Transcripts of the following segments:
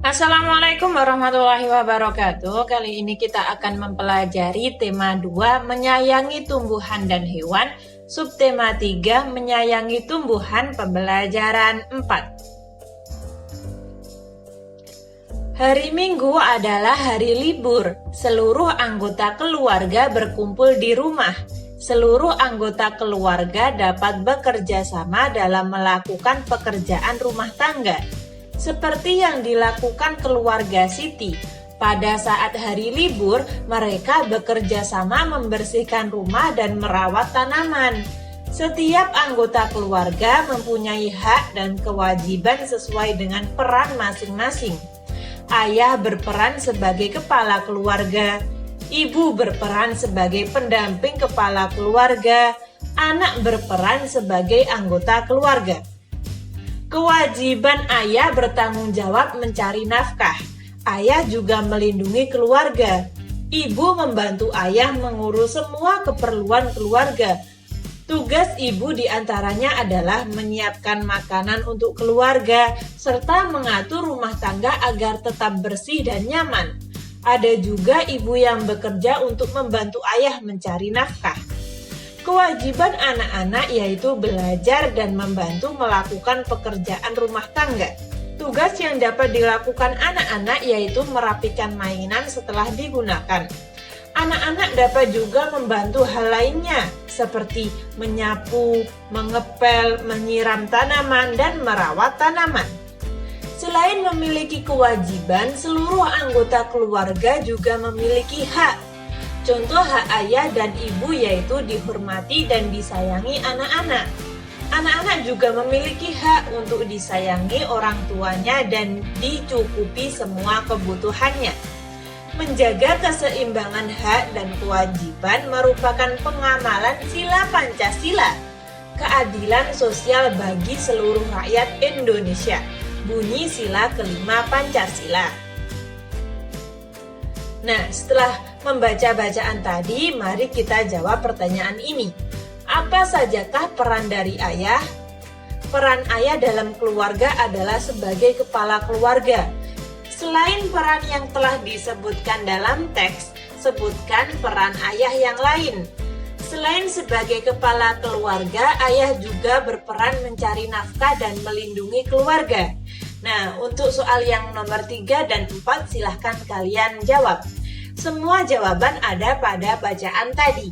Assalamualaikum warahmatullahi wabarakatuh. Kali ini kita akan mempelajari tema 2, menyayangi tumbuhan dan hewan. Subtema 3, menyayangi tumbuhan, pembelajaran 4. Hari Minggu adalah hari libur. Seluruh anggota keluarga berkumpul di rumah. Seluruh anggota keluarga dapat bekerja sama dalam melakukan pekerjaan rumah tangga. Seperti yang dilakukan keluarga Siti. Pada saat hari libur, mereka bekerja sama membersihkan rumah dan merawat tanaman. Setiap anggota keluarga mempunyai hak dan kewajiban sesuai dengan peran masing-masing. Ayah berperan sebagai kepala keluarga, ibu berperan sebagai pendamping kepala keluarga, anak berperan sebagai anggota keluarga. Kewajiban ayah bertanggung jawab mencari nafkah. Ayah juga melindungi keluarga. Ibu membantu ayah mengurus semua keperluan keluarga. Tugas ibu diantaranya adalah menyiapkan makanan untuk keluarga, serta mengatur rumah tangga agar tetap bersih dan nyaman. Ada juga ibu yang bekerja untuk membantu ayah mencari nafkah. Kewajiban anak-anak yaitu belajar dan membantu melakukan pekerjaan rumah tangga. Tugas yang dapat dilakukan anak-anak yaitu merapikan mainan setelah digunakan. Anak-anak dapat juga membantu hal lainnya seperti menyapu, mengepel, menyiram tanaman, dan merawat tanaman. Selain memiliki kewajiban, seluruh anggota keluarga juga memiliki hak. Contoh hak ayah dan ibu yaitu dihormati dan disayangi anak-anak. Anak-anak juga memiliki hak untuk disayangi orang tuanya dan dicukupi semua kebutuhannya. Menjaga keseimbangan hak dan kewajiban merupakan pengamalan sila Pancasila, keadilan sosial bagi seluruh rakyat Indonesia. Bunyi sila kelima Pancasila. Nah, setelah membaca bacaan tadi, mari kita jawab pertanyaan ini. Apa sajakah peran dari ayah? Peran ayah dalam keluarga adalah sebagai kepala keluarga. Selain peran yang telah disebutkan dalam teks, sebutkan peran ayah yang lain. Selain sebagai kepala keluarga, ayah juga berperan mencari nafkah dan melindungi keluarga. Nah, untuk soal yang nomor 3 dan 4 silahkan kalian jawab. Semua jawaban ada pada bacaan tadi.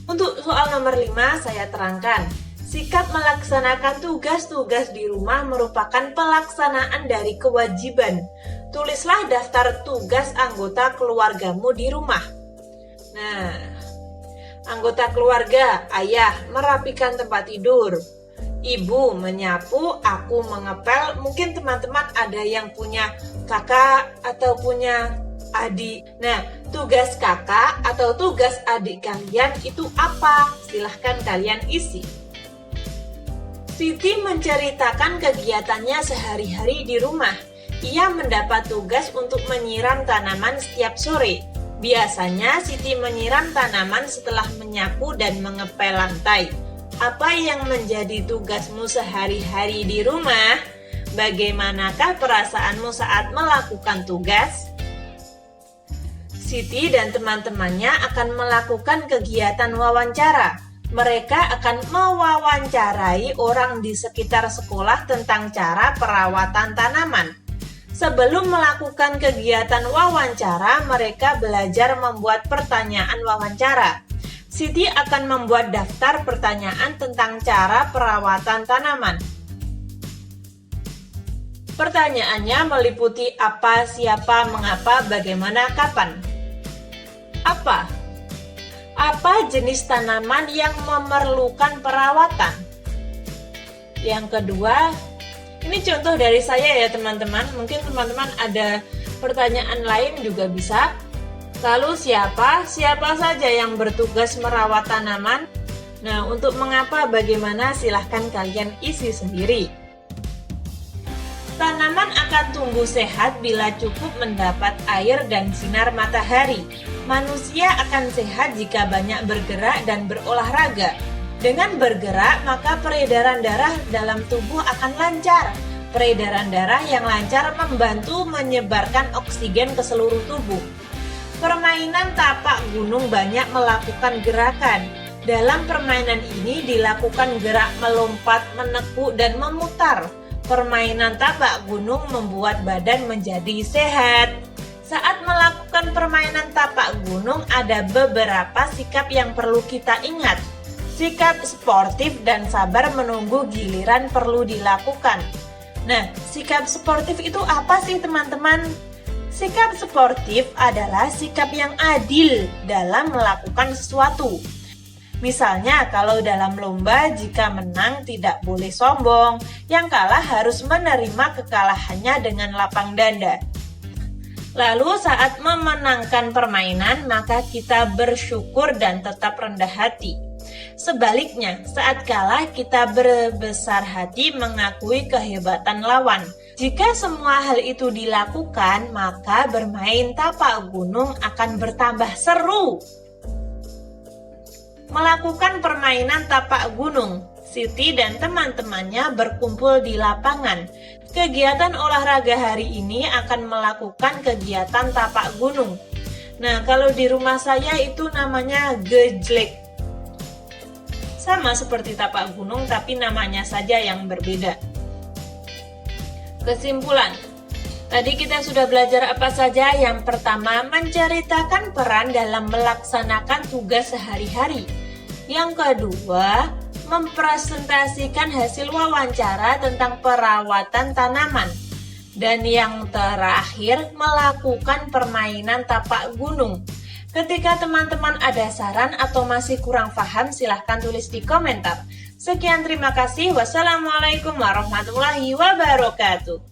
Untuk soal nomor 5 saya terangkan. Sikap melaksanakan tugas-tugas di rumah merupakan pelaksanaan dari kewajiban. Tulislah daftar tugas anggota keluargamu di rumah. Nah, anggota keluarga, ayah merapikan tempat tidur, ibu menyapu, aku mengepel. Mungkin teman-teman ada yang punya kakak atau punya adik. Nah, tugas kakak atau tugas adik kalian itu apa? Silahkan kalian isi. Siti menceritakan kegiatannya sehari-hari di rumah. Ia mendapat tugas untuk menyiram tanaman setiap sore. Biasanya Siti menyiram tanaman setelah menyapu dan mengepel lantai. Apa yang menjadi tugasmu sehari-hari di rumah? Bagaimanakah perasaanmu saat melakukan tugas? Siti dan teman-temannya akan melakukan kegiatan wawancara. Mereka akan mewawancarai orang di sekitar sekolah tentang cara perawatan tanaman. Sebelum melakukan kegiatan wawancara, mereka belajar membuat pertanyaan wawancara. Siti akan membuat daftar pertanyaan tentang cara perawatan tanaman. Pertanyaannya meliputi apa, siapa, mengapa, bagaimana, kapan. Apa? Apa jenis tanaman yang memerlukan perawatan? Yang kedua, ini contoh dari saya ya teman-teman. Mungkin teman-teman ada pertanyaan lain juga bisa. Lalu siapa? Siapa saja yang bertugas merawat tanaman? Nah, untuk mengapa, bagaimana, silahkan kalian isi sendiri. Tanaman akan tumbuh sehat bila cukup mendapat air dan sinar matahari. Manusia akan sehat jika banyak bergerak dan berolahraga. Dengan bergerak, maka peredaran darah dalam tubuh akan lancar. Peredaran darah yang lancar membantu menyebarkan oksigen ke seluruh tubuh. Permainan tapak gunung banyak melakukan gerakan. Dalam permainan ini dilakukan gerak melompat, menekuk, dan memutar. Permainan tapak gunung membuat badan menjadi sehat. Saat melakukan permainan tapak gunung ada beberapa sikap yang perlu kita ingat. Sikap sportif dan sabar menunggu giliran perlu dilakukan. Nah, sikap sportif itu apa sih teman-teman? Sikap sportif adalah sikap yang adil dalam melakukan sesuatu. Misalnya kalau dalam lomba jika menang tidak boleh sombong, yang kalah harus menerima kekalahannya dengan lapang dada. Lalu saat memenangkan permainan maka kita bersyukur dan tetap rendah hati. Sebaliknya, saat kalah kita berbesar hati mengakui kehebatan lawan. Jika semua hal itu dilakukan, maka bermain tapak gunung akan bertambah seru. Melakukan permainan tapak gunung, Siti dan teman-temannya berkumpul di lapangan. Kegiatan olahraga hari ini akan melakukan kegiatan tapak gunung. Nah, kalau di rumah saya itu namanya gejlek. Sama seperti tapak gunung tapi namanya saja yang berbeda. Kesimpulan. Tadi kita sudah belajar apa saja? Yang pertama, menceritakan peran dalam melaksanakan tugas sehari-hari. Yang kedua, mempresentasikan hasil wawancara tentang perawatan tanaman. Dan yang terakhir, melakukan permainan tapak gunung. Ketika teman-teman ada saran atau masih kurang paham, silahkan tulis di komentar. Sekian, terima kasih. Wassalamualaikum warahmatullahi wabarakatuh.